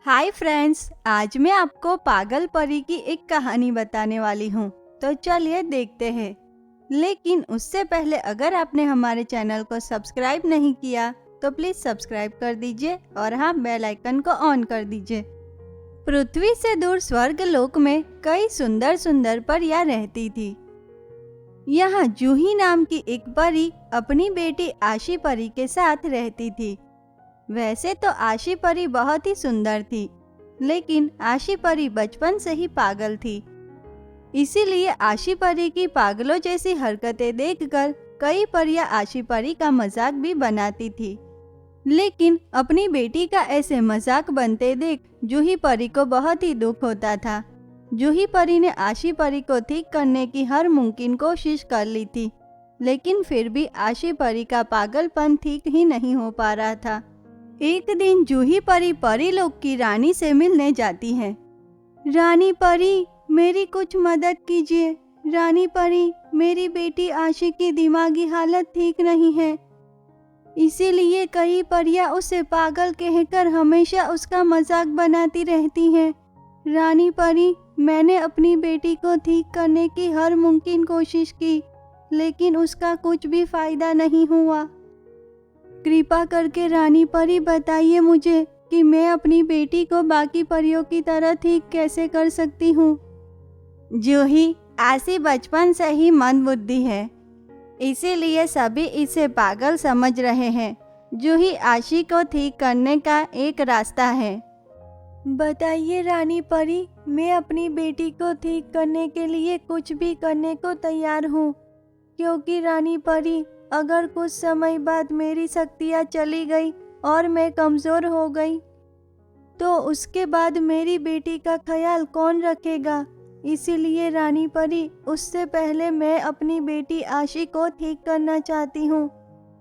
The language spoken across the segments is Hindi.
हाय फ्रेंड्स, आज मैं आपको पागल परी की एक कहानी बताने वाली हूँ। तो चलिए देखते हैं। लेकिन उससे पहले अगर आपने हमारे चैनल को सब्सक्राइब नहीं किया तो प्लीज सब्सक्राइब कर दीजिए और हाँ, बेल आइकन को ऑन कर दीजिए। पृथ्वी से दूर स्वर्ग लोक में कई सुंदर सुंदर परियां रहती थी। यहाँ जूही नाम की एक परी अपनी बेटी आशी परी के साथ रहती थी। वैसे तो आशी परी बहुत ही सुंदर थी, लेकिन आशी परी बचपन से ही पागल थी। इसीलिए आशी परी की पागलों जैसी हरकतें देखकर कई परियां आशी परी का मजाक भी बनाती थी। लेकिन अपनी बेटी का ऐसे मजाक बनते देख जूही परी को बहुत ही दुख होता था। जूही परी ने आशी परी को ठीक करने की हर मुमकिन कोशिश कर ली थी, लेकिन फिर भी आशी परी का पागलपन ठीक ही नहीं हो पा रहा था। एक दिन जूही परी परीलोक की रानी से मिलने जाती है। रानी परी, मेरी कुछ मदद कीजिए। रानी परी, मेरी बेटी आशी की दिमागी हालत ठीक नहीं है, इसीलिए कई परियां उसे पागल कहकर हमेशा उसका मजाक बनाती रहती हैं। रानी परी, मैंने अपनी बेटी को ठीक करने की हर मुमकिन कोशिश की, लेकिन उसका कुछ भी फायदा नहीं हुआ। कृपा करके रानी परी बताइए मुझे कि मैं अपनी बेटी को बाकी परियों की तरह ठीक कैसे कर सकती हूँ। जूही, आशी बचपन से ही मंदबुद्धि है, इसीलिए सभी इसे पागल समझ रहे हैं। जूही, आशी को ठीक करने का एक रास्ता है। बताइए रानी परी, मैं अपनी बेटी को ठीक करने के लिए कुछ भी करने को तैयार हूँ, क्योंकि रानी परी, अगर कुछ समय बाद मेरी शक्तियाँ चली गई और मैं कमज़ोर हो गई, तो उसके बाद मेरी बेटी का ख्याल कौन रखेगा। इसीलिए रानी परी, उससे पहले मैं अपनी बेटी आशी को ठीक करना चाहती हूँ।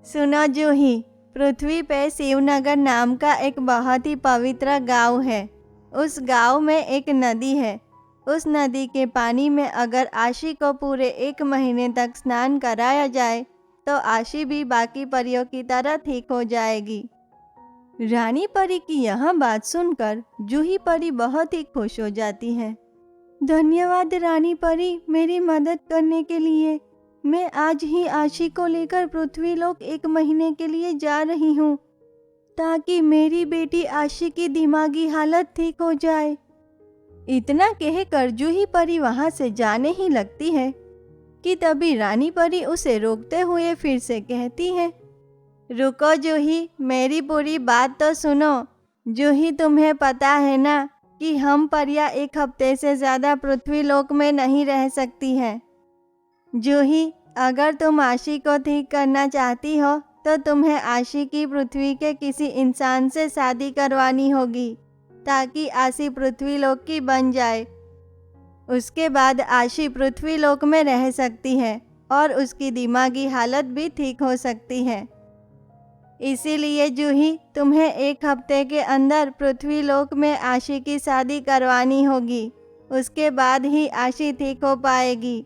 सुनो जूही, पृथ्वी पे शिवनगर नाम का एक बहुत ही पवित्र गांव है। उस गांव में एक नदी है। उस नदी के पानी में अगर आशी को पूरे 1 महीने तक स्नान कराया जाए तो आशी भी बाकी परियों की तरह ठीक हो जाएगी। रानी परी की यह बात सुनकर जूही परी बहुत ही खुश हो जाती है। धन्यवाद रानी परी, मेरी मदद करने के लिए। मैं आज ही आशी को लेकर पृथ्वी लोक 1 महीने के लिए जा रही हूँ, ताकि मेरी बेटी आशी की दिमागी हालत ठीक हो जाए। इतना कहकर जूही परी वहाँ से जाने ही लगती है कि तभी रानी परी उसे रोकते हुए फिर से कहती है, रुको जूही, मेरी पूरी बात तो सुनो। जूही, तुम्हें पता है ना कि हम परियां 1 हफ्ते से ज़्यादा पृथ्वी लोक में नहीं रह सकती हैं। जूही, अगर तुम आशी को ठीक करना चाहती हो तो तुम्हें आशी की पृथ्वी के किसी इंसान से शादी करवानी होगी, ताकि आशी पृथ्वी लोक की बन जाए। उसके बाद आशी पृथ्वी लोक में रह सकती है और उसकी दिमागी हालत भी ठीक हो सकती है। इसीलिए जूही, तुम्हें 1 हफ्ते के अंदर पृथ्वी लोक में आशी की शादी करवानी होगी। उसके बाद ही आशी ठीक हो पाएगी।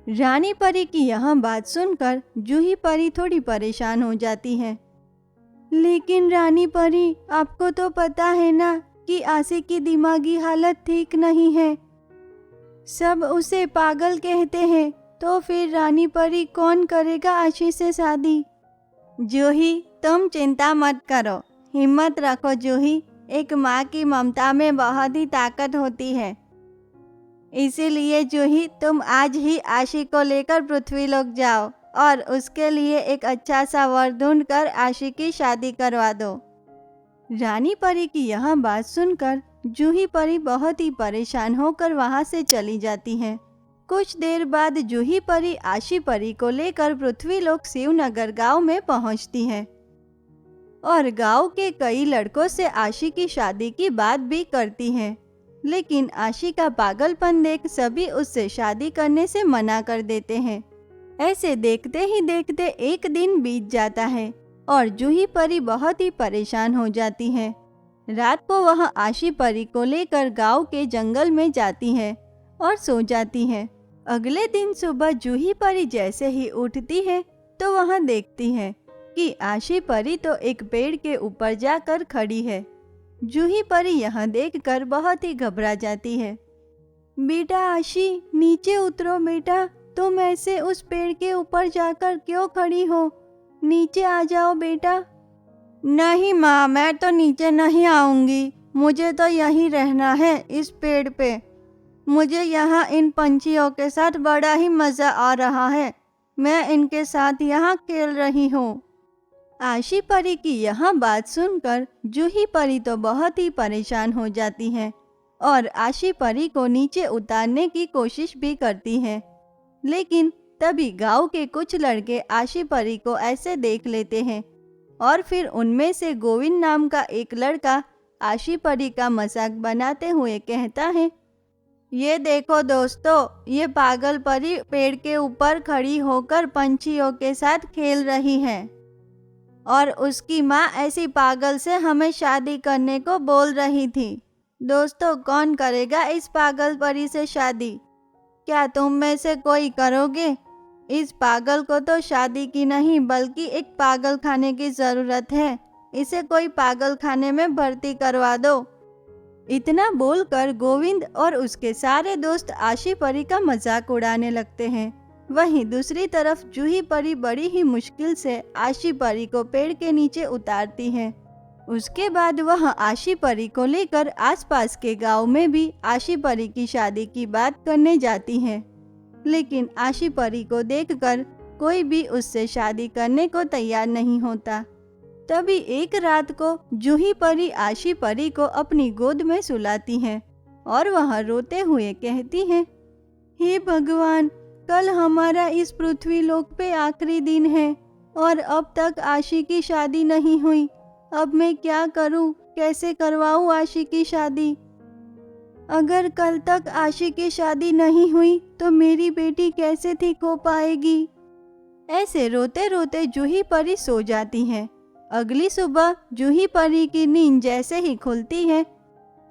रानी परी की यह बात सुनकर जूही परी थोड़ी परेशान हो जाती है। लेकिन रानी परी, आपको तो पता है ना कि आशी की दिमागी हालत ठीक नहीं है। सब उसे पागल कहते हैं, तो फिर रानी परी कौन करेगा आशी से शादी। जूही, तुम चिंता मत करो, हिम्मत रखो जूही। एक माँ की ममता में बहुत ही ताकत होती है। इसीलिए जूही, तुम आज ही आशी को लेकर पृथ्वी लोक जाओ और उसके लिए एक अच्छा सा वर ढूंढ कर आशी की शादी करवा दो। रानी परी की यह बात सुनकर जूही परी बहुत ही परेशान होकर वहां से चली जाती है। कुछ देर बाद जूही परी आशी परी को लेकर पृथ्वी लोक शिवनगर गांव में पहुंचती है और गांव के कई लड़कों से आशी की शादी की बात भी करती है। लेकिन आशी का पागलपन देख सभी उससे शादी करने से मना कर देते हैं। ऐसे देखते ही देखते एक दिन बीत जाता है और जूही परी बहुत ही परेशान हो जाती है। रात को वह आशी परी को लेकर गांव के जंगल में जाती है और सो जाती है। अगले दिन सुबह जूही परी जैसे ही उठती है तो वह देखती है कि आशी परी तो एक पेड़ के ऊपर जाकर खड़ी है। जूही परी यह देखकर बहुत ही घबरा जाती है। बेटा आशी, नीचे उतरो बेटा, तुम ऐसे उस पेड़ के ऊपर जाकर क्यों खड़ी हो? नीचे आ जाओ बेटा। नहीं माँ, मैं तो नीचे नहीं आऊंगी, मुझे तो यहीं रहना है इस पेड़ पे। मुझे यहाँ इन पंछियों के साथ बड़ा ही मज़ा आ रहा है, मैं इनके साथ यहाँ खेल रही हूँ। आशी परी की यह बात सुनकर जूही परी तो बहुत ही परेशान हो जाती है और आशी परी को नीचे उतारने की कोशिश भी करती है। लेकिन तभी गांव के कुछ लड़के आशी परी को ऐसे देख लेते हैं और फिर उनमें से गोविंद नाम का एक लड़का आशी परी का मजाक बनाते हुए कहता है, ये देखो दोस्तों, ये पागल परी पेड़ के ऊपर खड़ी होकर पंछियों के साथ खेल रही है और उसकी माँ ऐसी पागल से हमें शादी करने को बोल रही थी। दोस्तों, कौन करेगा इस पागल परी से शादी? क्या तुम में से कोई करोगे? इस पागल को तो शादी की नहीं बल्कि एक पागल खाने की ज़रूरत है, इसे कोई पागल खाने में भर्ती करवा दो। इतना बोलकर गोविंद और उसके सारे दोस्त आशी परी का मजाक उड़ाने लगते हैं। वहीं दूसरी तरफ जूही परी बड़ी ही मुश्किल से आशी परी को पेड़ के नीचे उतारती है। उसके बाद वह आशी परी को लेकर आसपास के गांव में भी आशी परी की शादी की बात करने जाती है। लेकिन आशी परी को देखकर कोई भी उससे शादी करने को तैयार नहीं होता। तभी एक रात को जूही परी आशी परी को अपनी गोद में सुलाती है और वह रोते हुए कहती है, हे भगवान, कल हमारा इस पृथ्वी लोक पे आखिरी दिन है और अब तक आशी की शादी नहीं हुई। अब मैं क्या करूं? कैसे करवाऊं आशी की शादी? अगर कल तक आशी की शादी नहीं हुई तो मेरी बेटी कैसे ठीक हो पाएगी? ऐसे रोते रोते जूही परी सो जाती है। अगली सुबह जूही परी की नींद जैसे ही खुलती है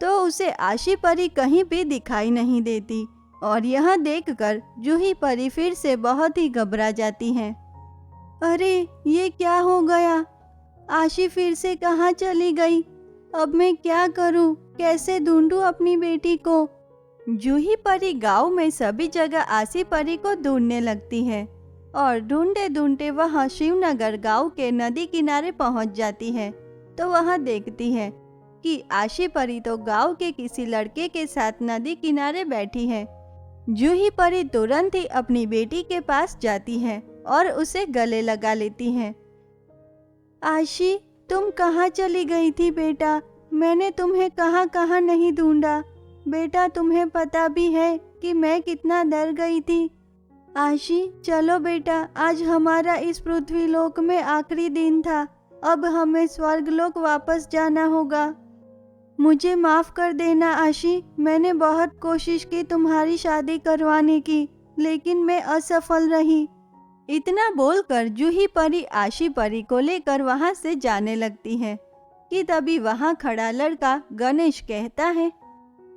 तो उसे आशी परी कहीं भी दिखाई नहीं देती और यह देखकर जूही परी फिर से बहुत ही घबरा जाती है। अरे, ये क्या हो गया? आशी फिर से कहाँ चली गई? अब मैं क्या करूं? कैसे ढूंढूं अपनी बेटी को? जूही परी गांव में सभी जगह आशी परी को ढूंढने लगती है और ढूंढते ढूंढते वह शिवनगर गांव के नदी किनारे पहुंच जाती है। तो वह देखती है कि आशी परी तो गांव के किसी लड़के के साथ नदी किनारे बैठी है। जूही परी तुरंत ही अपनी बेटी के पास जाती है और उसे गले लगा लेती है। आशी, तुम कहाँ चली गई थी बेटा? मैंने तुम्हें कहाँ कहाँ नहीं ढूंढा। बेटा, तुम्हें पता भी है कि मैं कितना डर गई थी। आशी, चलो बेटा, आज हमारा इस पृथ्वी लोक में आखिरी दिन था। अब हमें स्वर्ग लोक वापस जाना होगा। मुझे माफ़ कर देना आशी, मैंने बहुत कोशिश की तुम्हारी शादी करवाने की, लेकिन मैं असफल रही। इतना बोलकर जूही परी आशी परी को लेकर वहां से जाने लगती है कि तभी वहां खड़ा लड़का गणेश कहता है,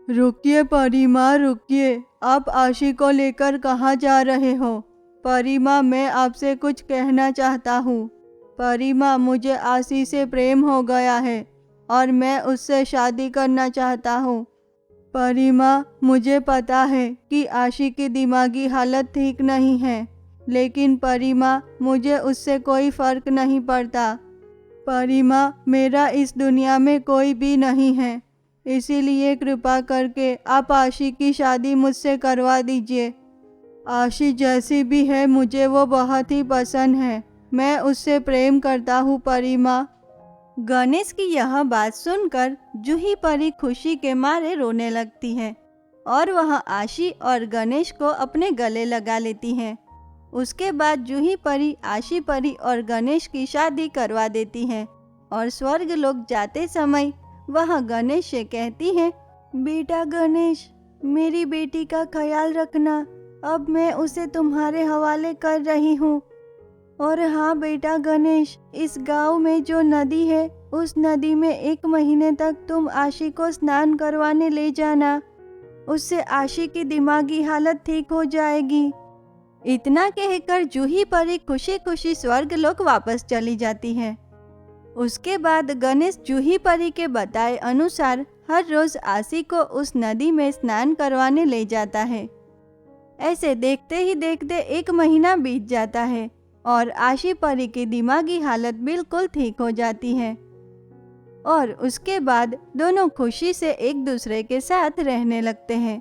रुकिए परी माँ, रुकिए, आप आशी को लेकर कहाँ जा रहे हो? परी माँ, मैं आपसे कुछ कहना चाहता हूँ। परी माँ, मुझे आशी से प्रेम हो गया है और मैं उससे शादी करना चाहता हूँ। परी माँ, मुझे पता है कि आशी की दिमागी हालत ठीक नहीं है, लेकिन परी माँ, मुझे उससे कोई फर्क नहीं पड़ता। परी माँ, मेरा इस दुनिया में कोई भी नहीं है, इसीलिए कृपा करके आप आशी की शादी मुझसे करवा दीजिए। आशी जैसी भी है, मुझे वो बहुत ही पसंद है, मैं उससे प्रेम करता हूँ परी माँ। गणेश की यह बात सुनकर जूही परी खुशी के मारे रोने लगती है और वह आशी और गणेश को अपने गले लगा लेती है। उसके बाद जूही परी आशी परी और गणेश की शादी करवा देती है और स्वर्ग लोक जाते समय वह गणेश से कहती है, बेटा गणेश, मेरी बेटी का ख्याल रखना, अब मैं उसे तुम्हारे हवाले कर रही हूँ। और हाँ बेटा गणेश, इस गांव में जो नदी है, उस नदी में 1 महीने तक तुम आशी को स्नान करवाने ले जाना, उससे आशी की दिमागी हालत ठीक हो जाएगी। इतना कहकर जूही परी खुशी खुशी स्वर्ग लोक वापस चली जाती है। उसके बाद गणेश जूही परी के बताए अनुसार हर रोज आशी को उस नदी में स्नान करवाने ले जाता है। ऐसे देखते ही देखते 1 महीना बीत जाता है और आशी परी की दिमागी हालत बिल्कुल ठीक हो जाती है और उसके बाद दोनों खुशी से एक दूसरे के साथ रहने लगते हैं।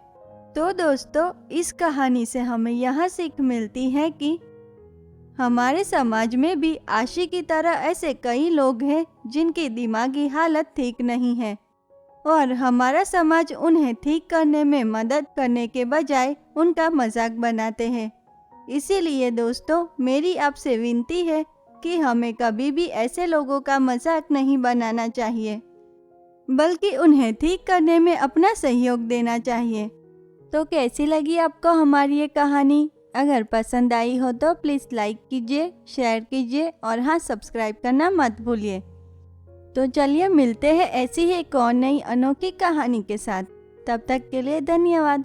तो दोस्तों, इस कहानी से हमें यह सीख मिलती है कि हमारे समाज में भी आशी की तरह ऐसे कई लोग हैं जिनकी दिमागी हालत ठीक नहीं है और हमारा समाज उन्हें ठीक करने में मदद करने के बजाय उनका मजाक बनाते हैं। इसीलिए दोस्तों, मेरी आपसे विनती है कि हमें कभी भी ऐसे लोगों का मजाक नहीं बनाना चाहिए, बल्कि उन्हें ठीक करने में अपना सहयोग देना चाहिए। तो कैसी लगी आपको हमारी ये कहानी? अगर पसंद आई हो तो प्लीज़ लाइक कीजिए, शेयर कीजिए और हाँ, सब्सक्राइब करना मत भूलिए। तो चलिए मिलते हैं ऐसी ही एक और नई अनोखी कहानी के साथ। तब तक के लिए धन्यवाद।